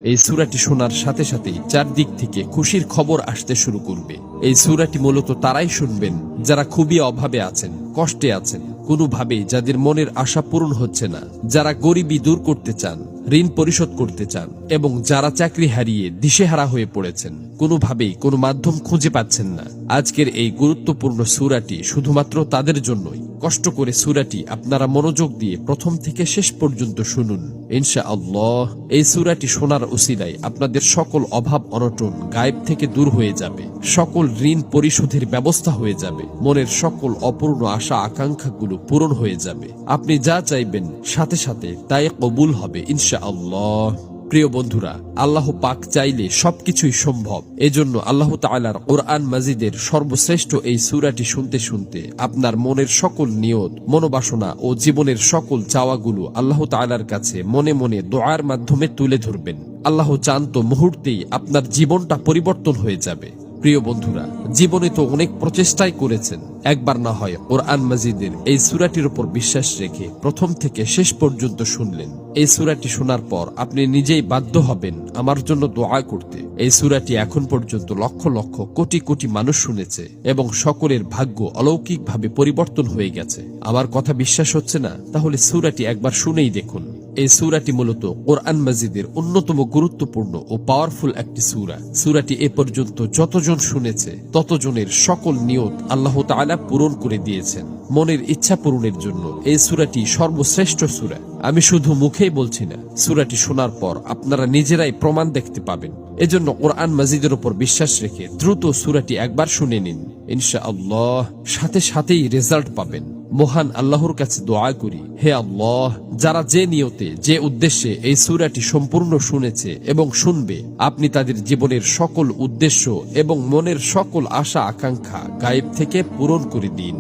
এই সূরাটি শোনার সাথে সাথেই চারদিক থেকে খুশির খবর আসতে শুরু করবে। এই সূরাটি মূলত তারাই শুনবেন যারা খুবই অভাবে আছেন, কষ্টে আছেন, কোনোভাবেই যাদের মনের আশা পূরণ হচ্ছে না, যারা গরিবি দূর করতে চান, ঋণ পরিশোধ করতে চান, এবং যারা চাকরি হারিয়ে দিশেহারা হয়ে পড়েছেন, কোনোভাবেই কোনো মাধ্যম খুঁজে পাচ্ছেন না। আজকের এই গুরুত্বপূর্ণ সূরাটি শুধুমাত্র তাদের জন্যই। কষ্ট করে সূরাটি আপনারা মনোযোগ দিয়ে প্রথম থেকে শেষ পর্যন্ত শুনুন। ইনশাআল্লাহ এই সূরাটি শোনার উসিলায় আপনাদের সকল অভাব অনটন গায়েব থেকে দূর হয়ে যাবে, সকল ঋণ পরিশোধের ব্যবস্থা হয়ে যাবে, মনের সকল অপূর্ণ আশা আকাঙ্ক্ষাগুলো পূরণ হয়ে যাবে। আপনি যা চাইবেন সাথে সাথে তাই কবুল হবে ইনশাআল্লাহ। প্রিয় বন্ধুরা, আল্লাহ পাক চাইলে সবকিছুই সম্ভব। এজন্য আল্লাহ তাআলার কোরআন মাজিদের সর্বশ্রেষ্ঠ এই সূরাটি শুনতে শুনতে আপনার মনের সকল নিয়ত, মনোবাসনা ও জীবনের সকল চাওয়াগুলো আল্লাহ তাআলার কাছে মনে মনে দোয়ার মাধ্যমে তুলে ধরবেন। আল্লাহ চান তো মুহূর্তেই আপনার জীবনটা পরিবর্তন হয়ে যাবে। প্রিয় বন্ধুরা, জীবনে তো অনেক প্রচেষ্টাই করেছেন, একবার না হয় কোরআন মাজিদের এই সূরাটির উপর বিশ্বাস রেখে প্রথম থেকে শেষ পর্যন্ত শুনলেন। এই সূরাটি শোনার পর আপনি নিজেই বাধ্য হবেন আমার জন্য দোয়া করতে। এই সূরাটি এখন পর্যন্ত লক্ষ লক্ষ কোটি কোটি মানুষ শুনেছে এবং সকলের ভাগ্য অলৌকিকভাবে পরিবর্তন হয়ে গেছে। আমার কথা বিশ্বাস হচ্ছে না? তাহলে সূরাটি একবার শুনেই দেখুন। এই সূরাটি মূলত কোরআন মাজিদের অন্যতম গুরুত্বপূর্ণ ও পাওয়ারফুল একটি সূরা। সূরাটি এ পর্যন্ত যতজন শুনেছে ততজনের সকল নিয়ত আল্লাহ তাআলা পূরণ করে দিয়েছেন। মনের ইচ্ছা পূরণের জন্য এই সূরাটি সর্বশ্রেষ্ঠ সূরা। আমি শুধু মুখেই বলছি না, সূরাটি শোনার পর আপনারা নিজেরাই প্রমাণ দেখতে পাবেন। এজন্য কোরআন মাজিদের উপর বিশ্বাস রেখে দ্রুত সূরাটি একবার শুনে নিন। ইনশাআল্লাহ সাথে সাথেই রেজাল্ট পাবেন। মহান আল্লাহর কাছে দোয়া করি, হে আল্লাহ, যারা যে নিয়তে, যে উদ্দেশ্যে এই সূরাটি সম্পূর্ণ শুনেছে এবং শুনবে, আপনি তাদের জীবনের সকল উদ্দেশ্য এবং মনের সকল আশা আকাঙ্ক্ষা গায়েব থেকে পূরণ করে দিন।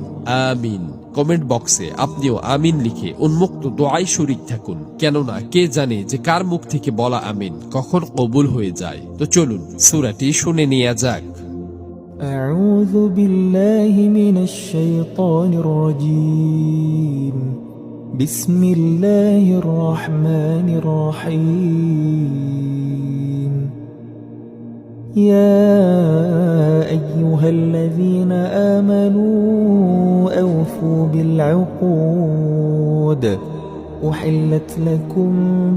আমিন। কমেন্ট বক্সে আপনিও আমিন লিখে উন্মুক্ত দোয়ায় শরীক থাকুন, কেননা কে জানে যে কার মুখ থেকে বলা আমিন কখন কবুল হয়ে যায়। তো চলুন সূরাটি শুনে নেওয়া যাক। أعوذ بالله من الشيطان الرجيم بسم الله الرحمن الرحيم يا أيها الذين آمنوا أوفوا بالعقود أحلت لكم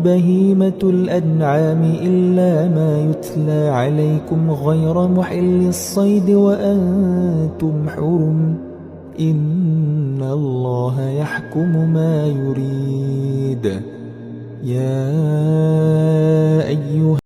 بهيمة الأنعام إلا ما يتلى عليكم غير محل الصيد وأنتم حرم إن الله يحكم ما يريد يا أيها